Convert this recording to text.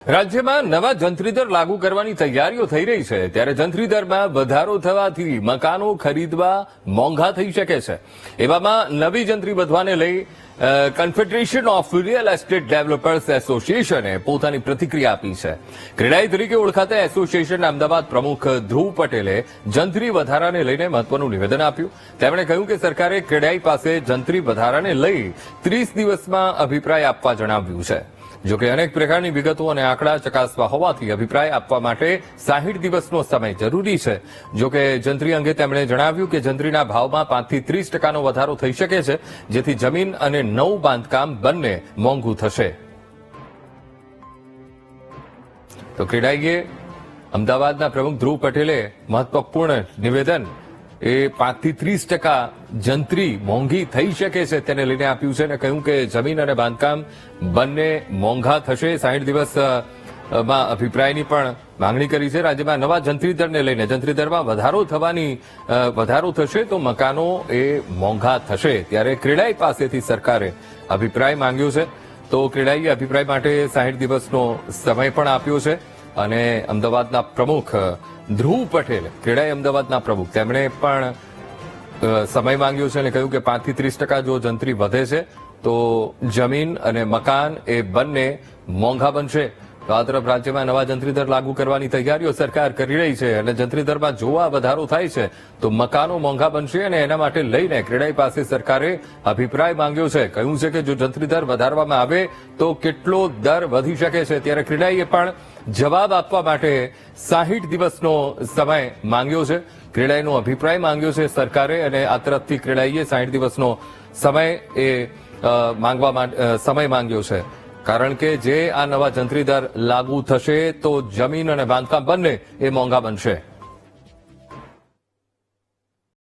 રાજ્યમાં નવા જંત્રી દર લાગુ કરવાની તૈયારીઓ થઈ રહી છે, ત્યારે જંત્રી દરમાં વધારો થવાથી મકાનો ખરીદવા મોંઘા થઈ શકે છે. એવામાં નવી જંત્રી વધવાને લઈ confederation of real estate developers એસોસિએશને પોતાની પ્રતિક્રિયા આપી છે. ક્રેડાઈ તરીકે ઓળખાતા એસોસિએશનના અમદાવાદ પ્રમુખ ધ્રુવ પટેલે જંત્રી વધારાને લઈને મહત્વનું નિવેદન આપ્યું. તેમણે કહ્યું કે સરકારે ક્રેડાઈ પાસે જંત્રી વધારાને લઈ 30 દિવસમાં અભિપ્રાય આપવા જણાવ્યું છે. જોકે અનેક પ્રકારની વિગતો અને આંકડા ચકાસવા હોવાથી અભિપ્રાય આપવા માટે 60 દિવસનો સમય જરૂરી છે. જોકે જંત્રી અંગે તેમણે જણાવ્યું કે જંત્રીના ભાવમાં 5 થી 30% વધારો થઈ શકે છે, જેથી જમીન અને નવું બાંધકામ બંને મોંઘું થશે. તો ક્રેડાઈએ અમદાવાદના પ્રમુખ ધ્રુવ પટેલે મહત્વપૂર્ણ નિવેદન એ 5 થી 30% જંત્રી મોંઘી થઈ શકે છે તેને લઈને આપ્યું છે અને કહ્યું કે જમીન અને બાંધકામ બંને મોંઘા થશે. 60 દિવસમાં અભિપ્રાયની પણ માંગણી કરી છે. રાજ્યમાં નવા જંત્રી દરને લઈને જંત્રી દરમાં વધારો થશે તો મકાનો એ મોંઘા થશે. ત્યારે ક્રેડાઈ પાસેથી સરકારે અભિપ્રાય માંગ્યો છે. તો ક્રેડાઈએ અભિપ્રાય માટે 60 દિવસનો સમય પણ આપ્યો છે અને અમદાવાદના પ્રમુખ ધ્રુવ પટેલ, ક્રેડાઈ અમદાવાદના પ્રમુખ, તેમણે પણ સમય માંગ્યો છે અને કહ્યું કે 5 થી 30% જો જંત્રી વધે છે તો જમીન અને મકાન એ બંને મોંઘા બનશે. તો આ તરફ રાજ્યમાં નવા જંત્રી દર લાગુ કરવાની તૈયારીઓ સરકાર કરી રહી છે અને જંત્રી દરમાં જો આ વધારો થાય છે તો મકાનો મોંઘા બનશે અને એના માટે લઈને ક્રેડાઈ પાસે સરકારે અભિપ્રાય માંગ્યો છે. કહ્યું છે કે જો જંત્રી દર વધારવામાં આવે તો કેટલો દર વધી શકે છે. ત્યારે ક્રેડાઈએ પણ જવાબ આપવા માટે 60 દિવસનો સમય માંગ્યો છે. ક્રેડાઈનો અભિપ્રાય માંગ્યો છે સરકારે અને આ તરફથી ક્રેડાઈએ 60 દિવસનો સમય માંગ્યો છે. કારણ કે જે આ નવા જંત્રી દર લાગુ થશે તો જમીન અને બાંધકામ બંને એ મોંઘા બનશે.